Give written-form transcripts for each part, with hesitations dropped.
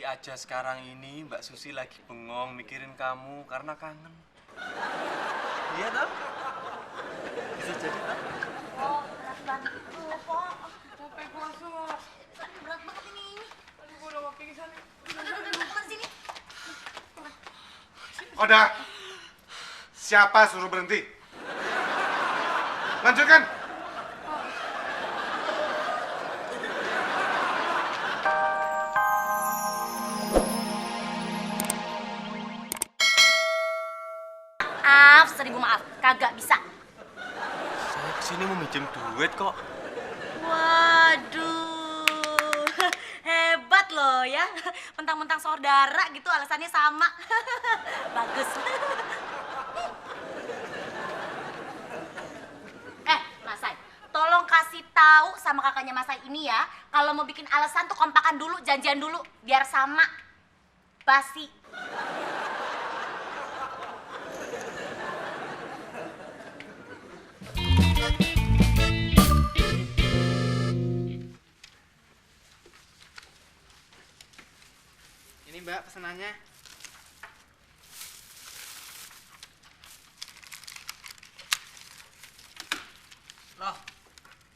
kali aja sekarang ini Mbak Susi lagi bengong mikirin kamu karena kangen. Iya toh? Bisa jadi toh? Oh, berat banget. Pok. Capek gua, Sok. Berat banget ini. Aduh, gua udah mau pingsan nih. Udah, sini. Udah. Siapa suruh berhenti? Lanjutkan. Maaf, seribu maaf. Kagak bisa. Saya kesini mau minjem duit kok. Waduh. Hebat loh ya. Mentang-mentang saudara gitu alasannya sama. Bagus. Mas Sai, tolong kasih tahu sama kakaknya Mas Sai ini ya, kalau mau bikin alasan tuh kompakan dulu, janjian dulu, biar sama. Basi. Ini Mbak pesanannya. Loh,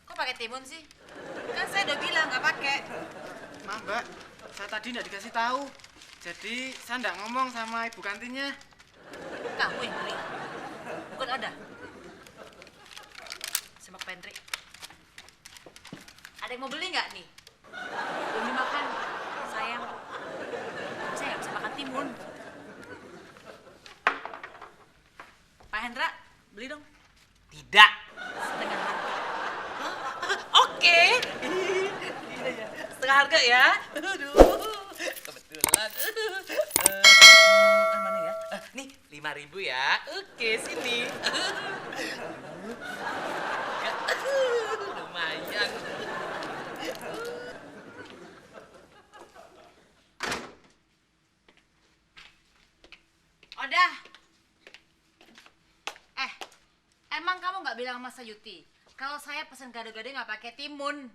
kok pakai timun sih? Kan saya udah bilang nggak pakai. Maaf Mbak, saya tadi nggak dikasih tahu. Jadi saya nggak ngomong sama ibu kantinnya. Kamu yang beli. Bukan ada. Semak pantry. Ada yang mau beli nggak nih? Belum dimakan. Sayang. Saya nggak bisa makan timun. Pak Hendra, beli dong. Tidak. Setengah harga. Oke. Iya. Setengah harga ya. Aduh. Kebetulan. Mana ya? Nih, 5.000 ya. Oke, sini. Lumayan. Udah. Emang kamu nggak bilang sama Sayuti kalau saya pesen gado-gado nggak pakai timun?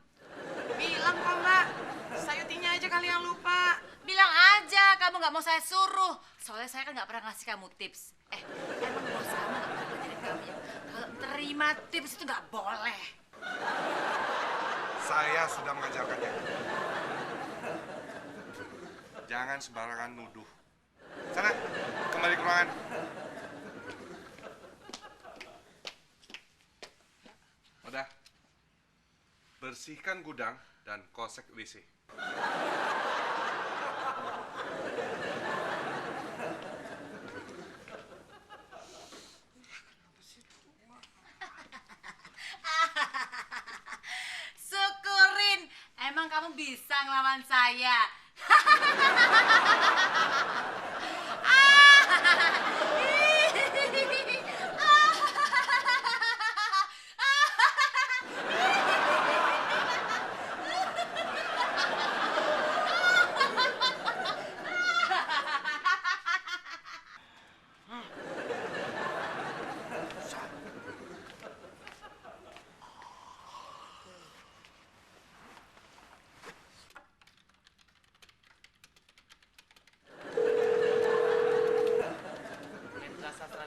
Bilang kok Mbak, Sayutinya aja kali yang lupa. Bilang aja, kamu nggak mau saya suruh. Soalnya saya kan nggak pernah ngasih kamu tips. Emang bos kamu nggak pernah ngajarin kamu ya? Kalau terima tips itu nggak boleh. Saya sudah mengajarkannya. Jangan sembarangan nuduh. Sana, kembali ke ruangan. Udah. Bersihkan gudang dan kosek WC. Syukurin, emang kamu bisa ngelawan saya.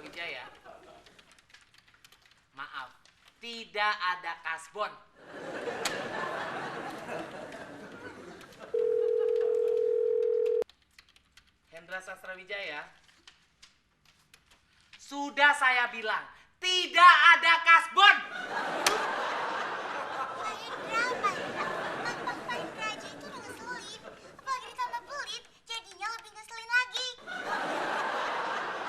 Wijaya. Maaf, tidak ada kasbon. Hendra Sastra Wijaya. Sudah saya bilang, tidak ada kasbon. Pak Hendra aja itu udah ngeselin. Apalagi ditambah pelit, jadinya lebih ngeselin lagi.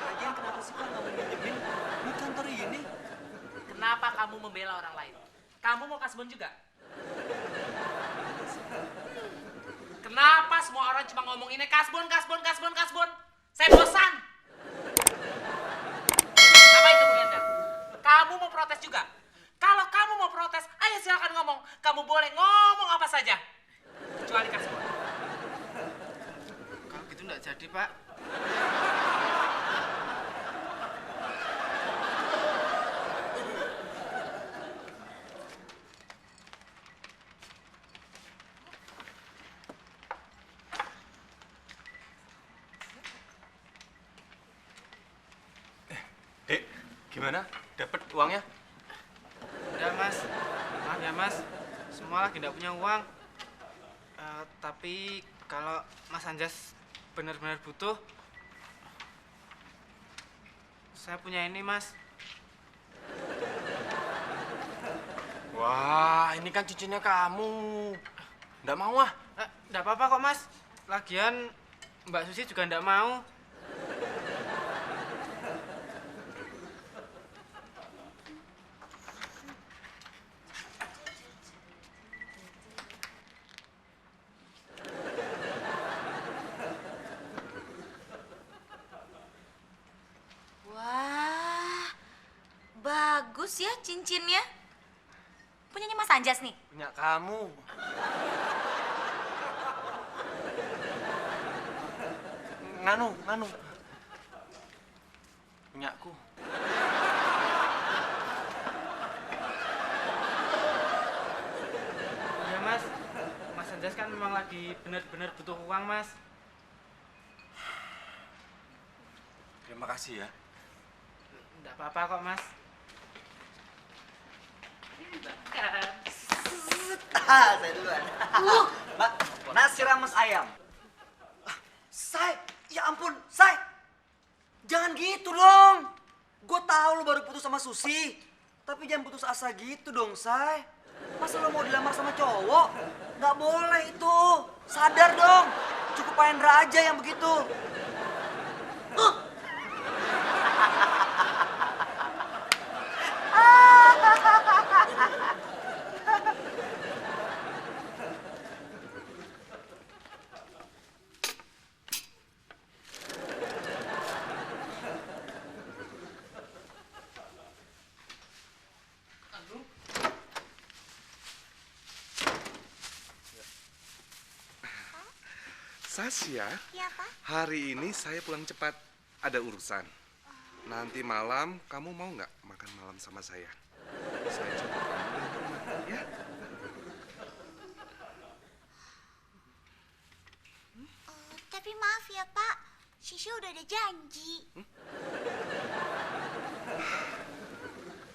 Lagian kenapa sih Pak kamu minjemin di kantor ini? Kenapa kamu membela orang lain? Kamu mau kasbon juga? Kenapa semua orang cuma ngomong ini kasbon, kasbon, kasbon, kasbon? Saya bosan. Apa itu Bu Hendra? Kamu mau protes juga? Kalau kamu mau protes, ayo silakan ngomong. Kamu boleh ngomong apa saja, kecuali kasbon. Kalau gitu nggak jadi Pak. Gimana? Dapat uangnya? Udah mas, maaf ya mas, semua lagi nggak punya uang. Tapi kalau Mas Anjas benar-benar butuh, saya punya ini mas. Wah, ini kan cincinnya kamu. Nggak mau ah. Nggak apa-apa kok mas, lagian Mbak Susi juga nggak mau. Wah, bagus ya cincinnya. Punyanya Mas Anjas nih. Punya kamu. Nganu. Punyaku. Iya mas, Mas Anjas kan memang lagi benar-benar butuh uang mas. Terima kasih ya. Nggak apa-apa kok mas. Saya duluan. Mbak, nasi rames ayam. Say, ya ampun, Say. Jangan gitu dong. Gue tahu lo baru putus sama Susi. Tapi jangan putus asa gitu dong, Say. Masa lo mau dilamar sama cowok? Nggak boleh itu. Sadar dong. Cukup Pak Hendra aja yang begitu. Sasya, Iya, Pak. hari ini saya pulang cepat. Ada urusan. Nanti malam kamu mau nggak makan malam sama saya? Saya jemput kamu dari rumah, ya? Tapi maaf ya, Pak. Sisi udah ada janji.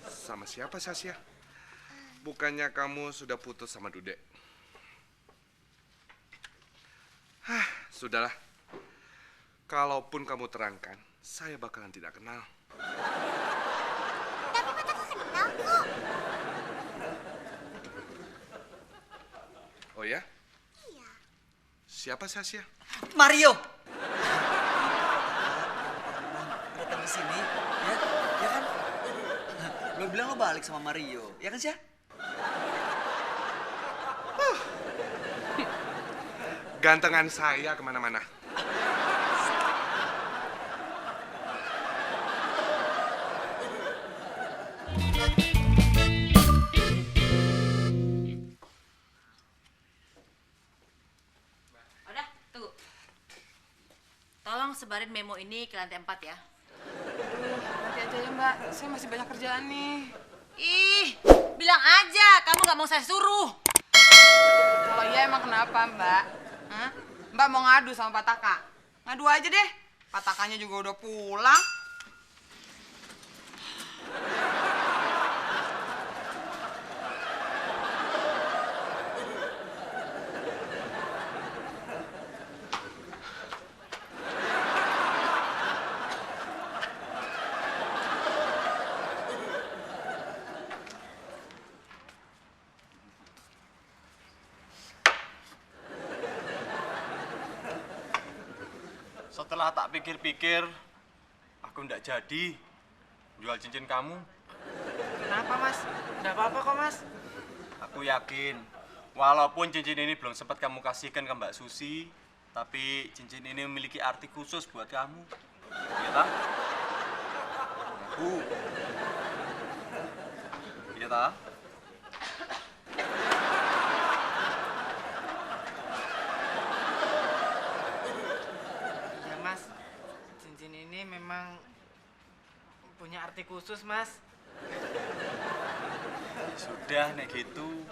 Sama siapa, Sasya? Bukannya kamu sudah putus sama Dude? Sudahlah. Kalaupun kamu terangkan, saya bakalan tidak kenal. Tapi Pak Taka kenal kok. Oh ya? Iya. Siapa Sasya? Mario. Datang ke sini, ya? Ya kan? Lo bilang lo balik sama Mario, ya kan, Syah? Gantengan saya kemana-mana. Udah, tunggu. Tolong sebarin memo ini ke lantai 4 ya. Nanti aja ya mbak, saya masih banyak kerjaan nih. Ih, bilang aja kamu nggak mau saya suruh. Kalau iya emang kenapa mbak? Hah? Mbak mau ngadu sama Pak Taka? Ngadu aja deh, Pak Takanya juga udah pulang. Setelah tak pikir-pikir, aku ndak jadi jual cincin kamu. Kenapa mas? Nggak apa-apa kok mas. Aku yakin, walaupun cincin ini belum sempat kamu kasihkan ke Mbak Susi, tapi cincin ini memiliki arti khusus buat kamu. Iya tak? Aku. Iya tak? Ya mas, cincin ini memang punya arti khusus mas. Sudah, nek gitu,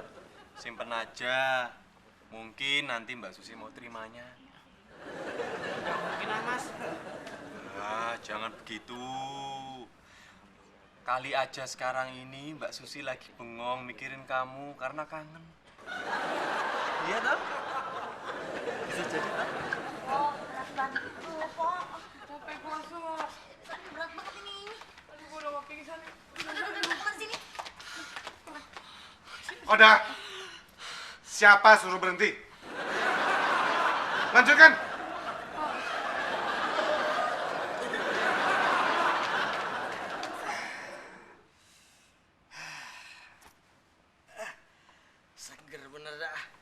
simpen aja. Mungkin nanti Mbak Susi mau terimanya. Nggak mungkin lah mas. Ah, jangan begitu. Kali aja sekarang ini Mbak Susi lagi bengong mikirin kamu karena kangen. Iya toh? Bisa jadi toh? Oh, berat banget itu, Pok. Capek gua, So. Berat banget ini. Aduh, gua udah mau pingsan nih. Udah, sini. Udah. Siapa suruh berhenti? Lanjutkan. Seger bener dah.